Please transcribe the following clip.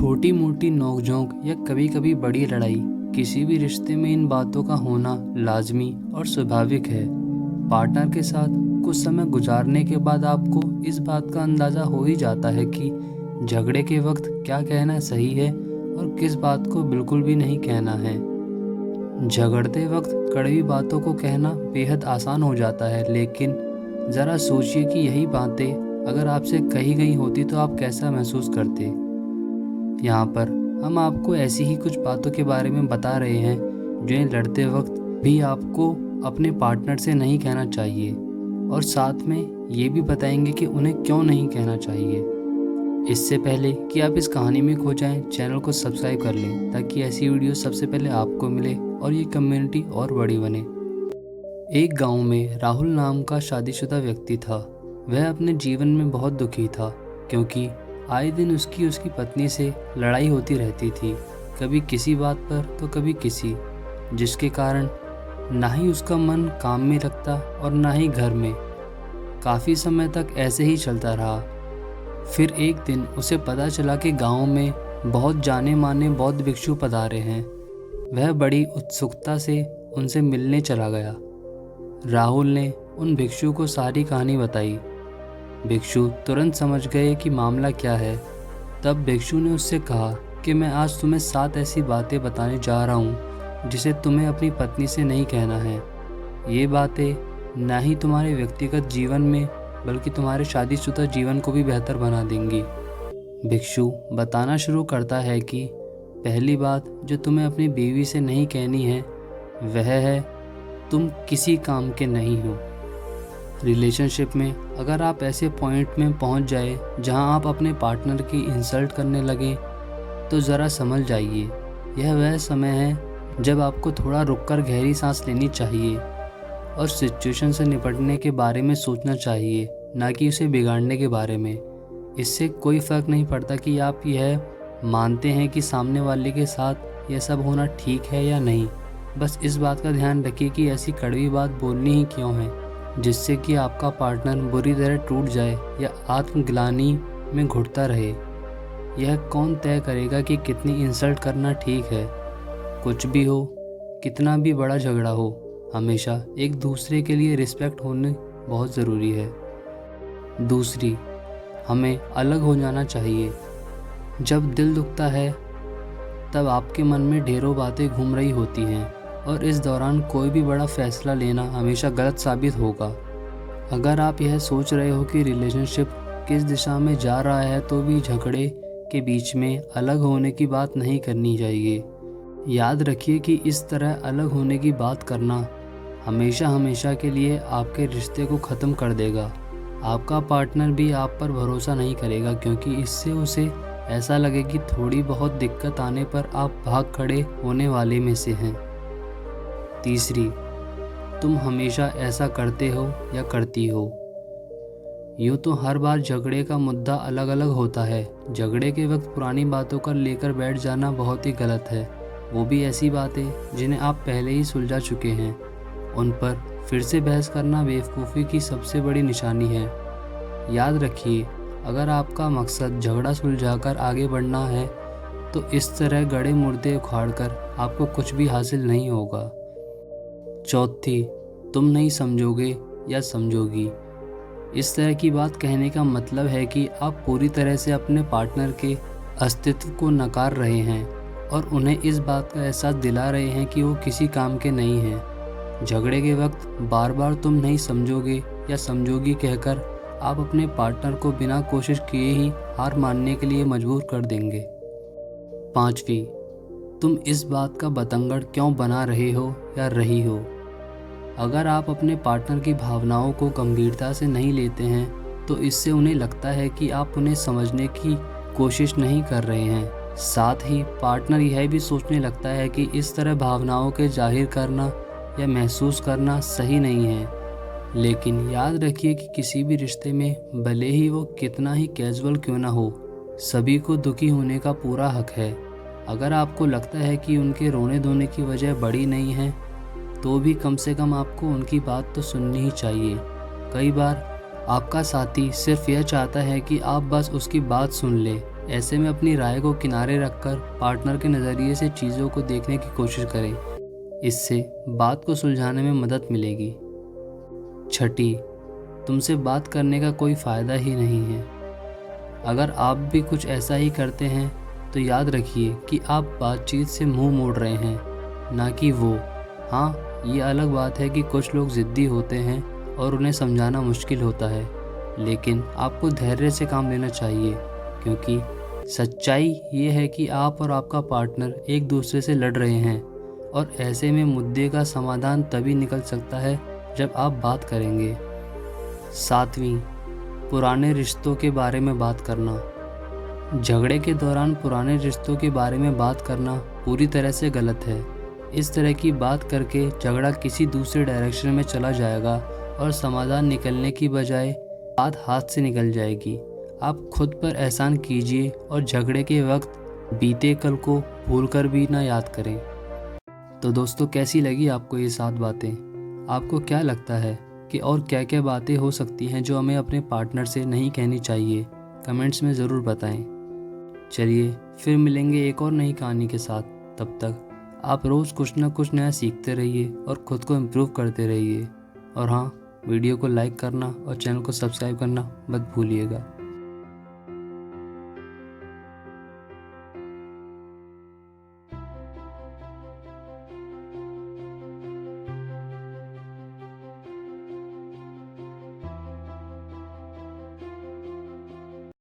छोटी मोटी नोकझोंक या कभी कभी बड़ी लड़ाई, किसी भी रिश्ते में इन बातों का होना लाजमी और स्वाभाविक है। पार्टनर के साथ कुछ समय गुजारने के बाद आपको इस बात का अंदाज़ा हो ही जाता है कि झगड़े के वक्त क्या कहना सही है और किस बात को बिल्कुल भी नहीं कहना है। झगड़ते वक्त कड़वी बातों को कहना बेहद आसान हो जाता है, लेकिन ज़रा सोचिए कि यही बातें अगर आपसे कही गई होती तो आप कैसा महसूस करते। यहाँ पर हम आपको ऐसी ही कुछ बातों के बारे में बता रहे हैं जिन्हें लड़ते वक्त भी आपको अपने पार्टनर से नहीं कहना चाहिए, और साथ में ये भी बताएंगे कि उन्हें क्यों नहीं कहना चाहिए। इससे पहले कि आप इस कहानी में खो जाएं, चैनल को सब्सक्राइब कर लें ताकि ऐसी वीडियो सबसे पहले आपको मिले और ये कम्युनिटी और बड़ी बने। एक गांव में राहुल नाम का शादीशुदा व्यक्ति था। वह अपने जीवन में बहुत दुखी था क्योंकि आए दिन उसकी पत्नी से लड़ाई होती रहती थी, कभी किसी बात पर तो कभी किसी, जिसके कारण ना ही उसका मन काम में लगता और ना ही घर में। काफ़ी समय तक ऐसे ही चलता रहा। फिर एक दिन उसे पता चला कि गांव में बहुत जाने माने बौद्ध भिक्षु पधारे हैं। वह बड़ी उत्सुकता से उनसे मिलने चला गया। राहुल ने उन भिक्षु को सारी कहानी बताई। भिक्षु तुरंत समझ गए कि मामला क्या है। तब भिक्षु ने उससे कहा कि मैं आज तुम्हें 7 ऐसी बातें बताने जा रहा हूँ जिसे तुम्हें अपनी पत्नी से नहीं कहना है। ये बातें ना ही तुम्हारे व्यक्तिगत जीवन में बल्कि तुम्हारे शादीशुदा जीवन को भी बेहतर बना देंगी। भिक्षु बताना शुरू करता है कि पहली बात जो तुम्हें अपनी बीवी से नहीं कहनी है वह है तुम किसी काम के नहीं हो। रिलेशनशिप में अगर आप ऐसे पॉइंट में पहुंच जाए जहां आप अपने पार्टनर की इंसल्ट करने लगे तो ज़रा समझ जाइए, यह वह समय है जब आपको थोड़ा रुककर गहरी सांस लेनी चाहिए और सिचुएशन से निपटने के बारे में सोचना चाहिए, ना कि उसे बिगाड़ने के बारे में। इससे कोई फ़र्क नहीं पड़ता कि आप यह मानते हैं कि सामने वाले के साथ यह सब होना ठीक है या नहीं। बस इस बात का ध्यान रखिए कि ऐसी कड़वी बात बोलनी ही क्यों है जिससे कि आपका पार्टनर बुरी तरह टूट जाए या आत्मग्लानि में घुटता रहे। यह कौन तय करेगा कि कितनी इंसल्ट करना ठीक है। कुछ भी हो, कितना भी बड़ा झगड़ा हो, हमेशा एक दूसरे के लिए रिस्पेक्ट होने बहुत ज़रूरी है। दूसरी, हमें अलग हो जाना चाहिए। जब दिल दुखता है तब आपके मन में ढेरों बातें घूम रही होती हैं और इस दौरान कोई भी बड़ा फैसला लेना हमेशा गलत साबित होगा। अगर आप यह सोच रहे हो कि रिलेशनशिप किस दिशा में जा रहा है तो भी झगड़े के बीच में अलग होने की बात नहीं करनी चाहिए। याद रखिए कि इस तरह अलग होने की बात करना हमेशा हमेशा के लिए आपके रिश्ते को ख़त्म कर देगा। आपका पार्टनर भी आप पर भरोसा नहीं करेगा क्योंकि इससे उसे ऐसा लगे कि थोड़ी बहुत दिक्कत आने पर आप भाग खड़े होने वाले में से हैं। तीसरी, तुम हमेशा ऐसा करते हो या करती हो। यूँ तो हर बार झगड़े का मुद्दा अलग अलग होता है। झगड़े के वक्त पुरानी बातों को लेकर बैठ जाना बहुत ही गलत है, वो भी ऐसी बातें जिन्हें आप पहले ही सुलझा चुके हैं। उन पर फिर से बहस करना बेवकूफ़ी की सबसे बड़ी निशानी है। याद रखिए, अगर आपका मकसद झगड़ा सुलझाकर आगे बढ़ना है तो इस तरह गड़े मुर्दे उखाड़कर आपको कुछ भी हासिल नहीं होगा। चौथी, तुम नहीं समझोगे या समझोगी। इस तरह की बात कहने का मतलब है कि आप पूरी तरह से अपने पार्टनर के अस्तित्व को नकार रहे हैं और उन्हें इस बात का एहसास दिला रहे हैं कि वो किसी काम के नहीं हैं। झगड़े के वक्त बार बार तुम नहीं समझोगे या समझोगी कहकर आप अपने पार्टनर को बिना कोशिश किए ही हार मानने के लिए मजबूर कर देंगे। पांचवी, तुम इस बात का बतंगड़ क्यों बना रहे हो या रही हो। अगर आप अपने पार्टनर की भावनाओं को गंभीरता से नहीं लेते हैं तो इससे उन्हें लगता है कि आप उन्हें समझने की कोशिश नहीं कर रहे हैं। साथ ही पार्टनर यह भी सोचने लगता है कि इस तरह भावनाओं के जाहिर करना या महसूस करना सही नहीं है। लेकिन याद रखिए कि किसी भी रिश्ते में भले ही वो कितना ही कैजुअल क्यों ना हो, सभी को दुखी होने का पूरा हक है। अगर आपको लगता है कि उनके रोने धोने की वजह बड़ी नहीं है तो भी कम से कम आपको उनकी बात तो सुननी ही चाहिए। कई बार आपका साथी सिर्फ यह चाहता है कि आप बस उसकी बात सुन ले ऐसे में अपनी राय को किनारे रखकर पार्टनर के नज़रिए से चीज़ों को देखने की कोशिश करें। इससे बात को सुलझाने में मदद मिलेगी। छठी, तुमसे बात करने का कोई फ़ायदा ही नहीं है। अगर आप भी कुछ ऐसा ही करते हैं तो याद रखिए कि आप बातचीत से मुंह मोड़ रहे हैं, ना कि वो। हाँ, ये अलग बात है कि कुछ लोग ज़िद्दी होते हैं और उन्हें समझाना मुश्किल होता है, लेकिन आपको धैर्य से काम लेना चाहिए, क्योंकि सच्चाई ये है कि आप और आपका पार्टनर एक दूसरे से लड़ रहे हैं और ऐसे में मुद्दे का समाधान तभी निकल सकता है जब आप बात करेंगे। सातवीं, पुराने रिश्तों के बारे में बात करना। झगड़े के दौरान पुराने रिश्तों के बारे में बात करना पूरी तरह से गलत है। इस तरह की बात करके झगड़ा किसी दूसरे डायरेक्शन में चला जाएगा और समाधान निकलने की बजाय बात हाथ से निकल जाएगी। आप खुद पर एहसान कीजिए और झगड़े के वक्त बीते कल को भूलकर भी ना याद करें। तो दोस्तों, कैसी लगी आपको ये 7 बातें? आपको क्या लगता है कि और क्या क्या बातें हो सकती हैं जो हमें अपने पार्टनर से नहीं कहनी चाहिए? कमेंट्स में ज़रूर बताएं। चलिए फिर मिलेंगे एक और नई कहानी के साथ। तब तक आप रोज़ कुछ ना कुछ नया सीखते रहिए और ख़ुद को इम्प्रूव करते रहिए। और हाँ, वीडियो को लाइक करना और चैनल को सब्सक्राइब करना मत भूलिएगा।